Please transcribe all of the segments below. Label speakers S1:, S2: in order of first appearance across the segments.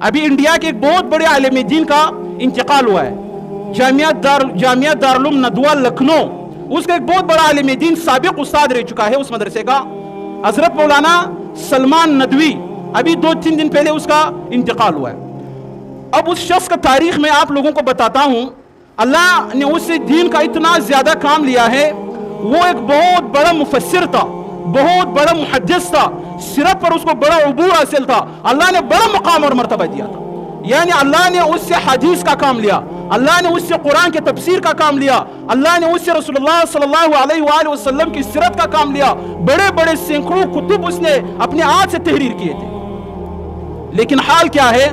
S1: अभी इंडिया के एक बहुत बड़े आलिम दीन का इंतकाल हुआ है, जामिया दारुल नदवा लखनऊ, उसका एक बहुत बड़ा आलिम दीन साबिक उस्ताद रह चुका है उस मदरसे का, हजरत मौलाना सलमान नदवी। अभी 2-3 दिन पहले उसका इंतकाल हुआ है। अब उस शख्स का तारीख में आप लोगों को बताता हूं। अल्लाह ने उससे दीन का इतना ज्यादा काम लिया है। वो एक बहुत बड़ा मुफस्सिर था, बहुत बड़ा मुहद्दिस था, सिरत पर उसको बड़ा उबूर हासिल था। अल्लाह ने बड़ा मकाम और मर्तबा दिया था। यानी अल्लाह ने उससे हदीस का काम लिया, अल्लाह ने उससे कुरान के तफसीर का काम लिया, अल्लाह ने उससे रसूलुल्लाह सल्लल्लाहु अलैहि वसल्लम की सिरत का काम लिया। बड़े बड़े सैकड़ों कुतुब उसने अपने हाथ से तहरीर किए थे। लेकिन हाल क्या है,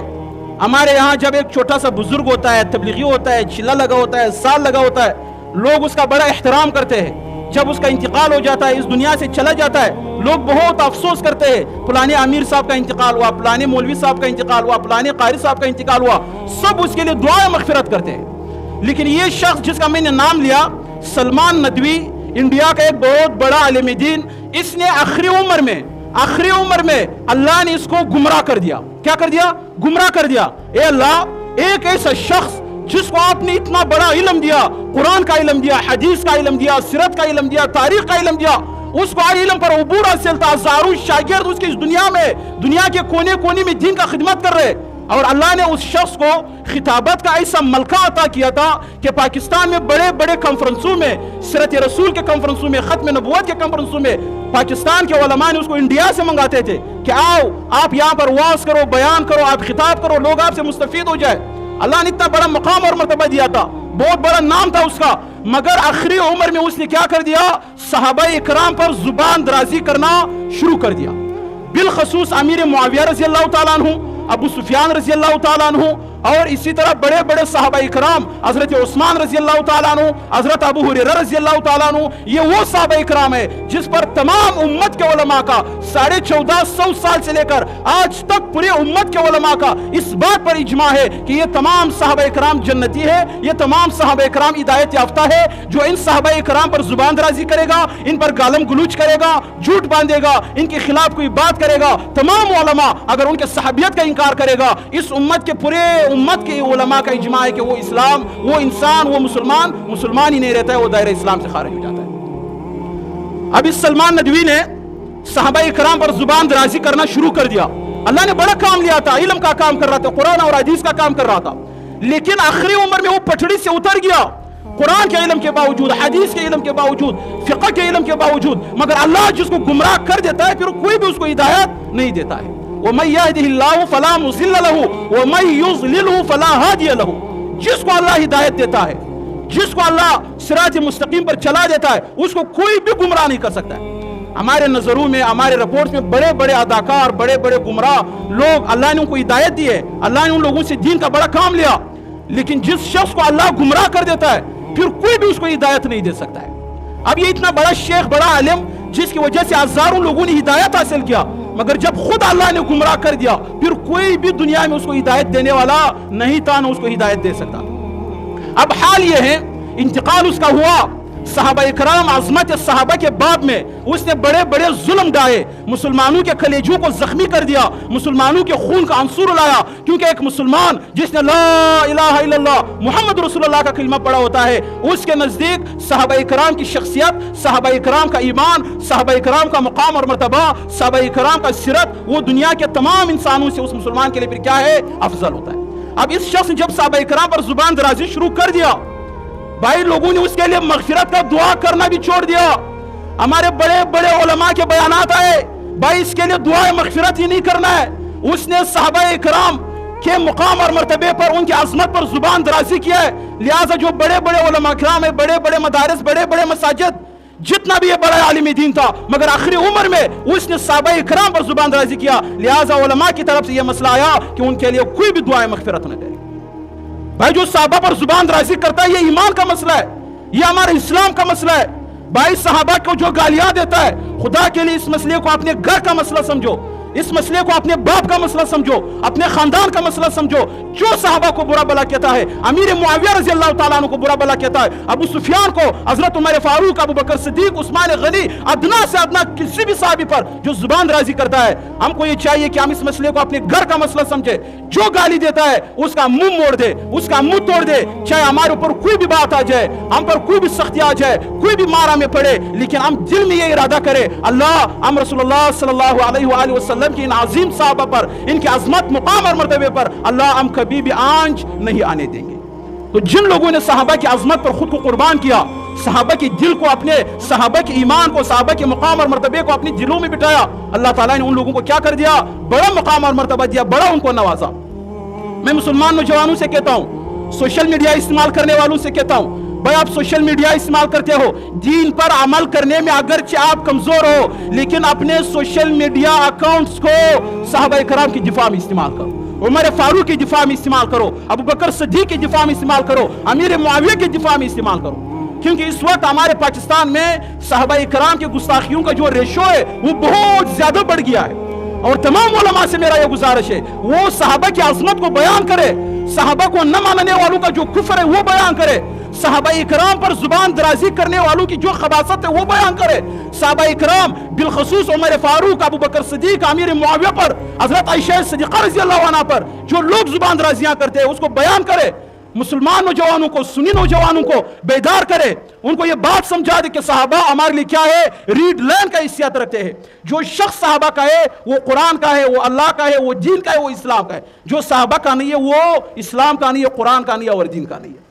S1: हमारे यहाँ जब एक छोटा सा बुजुर्ग होता है, तबलीगी होता है, चिल्ला लगा होता है, साल लगा होता है, लोग उसका बड़ा एहतराम करते हैं। जब उसका इंतकाल हो जाता है, इस दुनिया से चला जाता है, लोग बहुत अफसोस करते हैं, फलाने अमीर साहब का इंतकाल हुआ, फलाने मौलवी साहब का इंतकाल हुआ, फलाने कारी साहब का इंतकाल हुआ, सब उसके लिए दुआ मगफिरत करते हैं। लेकिन ये शख्स जिसका मैंने नाम लिया, सलमान नदवी, इंडिया का एक बहुत बड़ा आलिम दीन, इसने आखिरी उम्र में अल्लाह ने इसको गुमराह कर दिया। क्या कर दिया? गुमराह कर दिया। ए अल्लाह, एक ऐसा शख्स जिसको आपने इतना बड़ा इल्म दिया, कुरान का इल्म दिया, हदीस का इल्म दिया, सिरत का इल्म दिया, तारीख का इल्म दिया, उसको हर इल्म पर उबूर हासिल था, हजारों शागिर्द उसके इस दुनिया में, दुनिया के कोने कोने में दीन का खिदमत कर रहे, और अल्लाह ने उस शख्स को खिताबत का ऐसा मलका अता किया था कि पाकिस्तान में बड़े बड़े कॉन्फ्रेंसों में, सिरत रसूल के कॉन्फ्रेंसों में, खत्म नबूवत के कॉन्फ्रेंसों में पाकिस्तान के उलमा ने उसको इंडिया से मंगाते थे कि आओ आप यहाँ पर वाज करो, बयान करो, आप खिताब करो, लोग आपसे मुस्तफीद हो जाए। अल्लाह ने इतना बड़ा मकाम और मर्तबा दिया था, बहुत बड़ा नाम था उसका, मगर आखिरी उम्र में उसने क्या कर दिया? सहाबा इकराम पर जुबान दराजी करना शुरू कर दिया। बिलखसूस अमीर मुआविया रज़ी अल्लाह ताला अन्हु, अबू सुफियान रज़ी अल्लाह ताला अन्हु, और इसी तरह बड़े बड़े सहाबा इकराम, हजरत उस्मान रज़ी अल्लाह ताला अन्हु, हजरत अबू हुरैरा रज़ी अल्लाह ताला अन्हु, ये वो सहाबा इकराम है जिस पर तमाम उम्मत के उलमा का 1450 साल से लेकर आज तक पूरे उम्मत के उलमा का इस बात पर इजमा है कि ये तमाम सहाबा इकराम जन्नती है, ये तमाम सहाबा इकराम हिदायत याफ्ता है। जो इन सहाबा इकराम पर जुबान दराजी करेगा, इन पर गालम गलूच करेगा, झूठ बांधेगा, इनके खिलाफ कोई बात करेगा, तमाम उलमा अगर उनके सहाबियत का इनकार करेगा, इस उम्मत के पूरे उम्मत के उलमा का इजमा है कि वो इस्लाम, वो इंसान, वो मुसलमान ही नहीं रहता है, वो दायरा इस्लाम से खारिज हो जाता है। अब इस सलमान नदवी ने सहाबा इकराम पर जुबान दराजी करना शुरू कर दिया। अल्लाह ने बड़ा काम लिया था, इल्म का काम कर रहा था, कुरान और हदीस का काम कर रहा था, लेकिन आखिरी उम्र में वो पटड़ी से उतर गया, कुरान के इल्म के बावजूद, हदीस के इल्म के बावजूद, फिक़ह के इल्म के बावजूद। मगर अल्लाह जिसको गुमराह कर देता है, फिर कोई भी उसको हिदायत नहीं देता है। वमन यहदिहिल्लाहु फला मुज़िल्ल लहु वमन युज़लिलहु फला हादिय लहु। जिसको अल्लाह हिदायत देता है, जिसको अल्लाह सिरात मुस्तकीम पर चला देता है, उसको कोई भी गुमराह नहीं कर सकता है। हमारे नजरों में, हमारे रिपोर्ट में बड़े बड़े अदाकार, बड़े बड़े गुमराह लोग, अल्लाह ने उनको हिदायत दी है, अल्लाह ने उन लोगों से दीन का बड़ा काम लिया, लेकिन जिस शख्स को अल्लाह गुमराह कर देता है, फिर कोई भी उसको हिदायत नहीं दे सकता है। अब ये इतना बड़ा शेख, बड़ा आलिम, जिसकी वजह से हजारों लोगों ने हिदायत हासिल किया, मगर जब खुद अल्लाह ने गुमराह कर दिया, फिर कोई भी दुनिया में उसको हिदायत देने वाला नहीं था, ना उसको हिदायत दे सकता। अब हाल ये है, इंतकाल उसका हुआ, सहाबा इकराम, अज़मत सहाबा के बाद में उसने बड़े बड़े जुल्म ढाए, मुसलमानों के कलेजों को जख्मी कर दिया, मुसलमानों के खून का आंसू लाया। क्योंकि एक मुसलमान जिसने ला इलाहा इल्लल्लाह मुहम्मद रसूलुल्लाह का कलमा पढ़ा होता है, उसके नजदीक सहाबा इकराम की शख्सियत, सहाबा इकराम का ईमान, सहाबा इकराम का मकाम और मर्तबा, सहाबा इकराम का सिरत, वो दुनिया के तमाम इंसानों से उस मुसलमान के लिए फिर क्या है? अफजल होता है। अब इस शख्स ने जब सहाबा इकराम पर जुबान दराजी शुरू कर दिया, भाई लोगों ने उसके लिए मगफिरत का दुआ करना भी छोड़ दिया। हमारे बड़े बड़े उलमा के बयानात आए, भाई इसके लिए दुआ मगफिरत ही नहीं करना है। उसने सहाबा इकराम के मुकाम और मर्तबे पर, उनकी अजमत पर जुबान दराजी किया है। लिहाजा जो बड़े बड़े उलमा किराम है, बड़े बड़े मदारिस, बड़े बड़े मसाजिद, जितना भी ये बड़ा आलिम दीन था, मगर आखिरी उम्र में उसने सहाबा इकराम पर जुबान दराजी किया। लिहाजा उलमा की तरफ से यह मसला आया कि उनके लिए कोई भी दुआ मगफिरत न दे। भाई जो सहाबा पर जुबान दराजी करता है, ये ईमान का मसला है, ये हमारे इस्लाम का मसला है। भाई सहाबा को जो गालियां देता है, खुदा के लिए इस मसले को अपने घर का मसला समझो। इस मसले को अपने बाप का मसला समझो, अपने खानदान का मसला समझो। जो सहाबा को बुरा भला कहता है, अमीर मुआविया रज़ी अल्लाह ताला अन्हु को बुरा भला कहता है, अबू सुफियान को, हजरत उमर फारूक, अबू बकर सिद्दीक, उस्मान गनी, अदना से अदना किसी भी साहबी पर जो जुबान राजी करता है, हमको ये चाहिए कि हम इस मसले को अपने घर का मसला समझे। जो गाली देता है उसका मुंह मोड़ दे, उसका मुंह तोड़ दे, चाहे हमारे ऊपर कोई भी बात आ जाए, हम पर कोई भी सख्ती आ जाए, कोई भी मारा में पड़े, लेकिन हम दिल में ये इरादा करें, अल्लाह हम रसूलुल्लाह सल्लल्लाहु अलैहि वसल्लम की इन अजीम साहबा पर, इनकी अजमत, मुकाम और मर्तबे पर अल्लाह हम कभी भी आंच नहीं आने देंगे। तो जिन लोगों ने सहाबा की अजमत पर खुद को कुर्बान किया, सहाबा के दिल को, अपने सहाबा के ईमान को, सहाबा के मुकाम और मर्तबे को अपने दिलों में बिठाया, अल्लाह ताला ने उन लोगों को क्या कर दिया? बड़ा मुकाम और मर्तबा दिया, बड़ा उनको नवाजा। मैं मुसलमान नौजवानों से कहता हूँ, सोशल मीडिया इस्तेमाल करने वालों से कहता हूँ, भाई आप सोशल मीडिया इस्तेमाल करते हो, दीन पर अमल करने में अगरचे आप कमजोर हो, लेकिन अपने सोशल मीडिया अकाउंट्स को सहाबा कराम की दिफा में इस्तेमाल करो, उमर फारूक की दिफा में इस्तेमाल करो, अबू बकर सिद्दीक की दिफा में इस्तेमाल करो, अमीर मुआविया की दिफा में इस्तेमाल करो। क्योंकि इस वक्त हमारे पाकिस्तान में सहाबा कराम की गुस्ताखियों का जो रेशो है वो बहुत ज्यादा बढ़ गया है। और तमाम उलमा से मेरा ये गुजारिश है, वो सहाबा की अजमत को बयान करे, सहाबा को न मानने वालों का जो कुफ्र है वो बयान करे, सहाबा इकराम पर जुबान दराजी करने वालों की जो खबासत है वो बयान करे, सहाबा इकराम बिलखसूस उमर फारूक, अबू बकर सिद्दीक, अमीर मुआविया पर, हजरत आयशा सिद्दीक़ा रज़ी अल्लाह अन्हा पर जो लोग जुबान दराजियां करते हैं उसको बयान करे, मुसलमान नौजवानों को, सुन्नी नौजवानों को बेदार करे, उनको ये बात समझा दे कि सहाबा हमारे लिए क्या है, रीड लर्न का हिस्सियत रखते हैं। जो शख्स सहाबा का है वो कुरान का है, वो अल्लाह का है, वो दीन का है, वो इस्लाम का है। जो सहाबा का नहीं है वो इस्लाम का नहीं है, कुरान का नहीं है और दीन का नहीं है।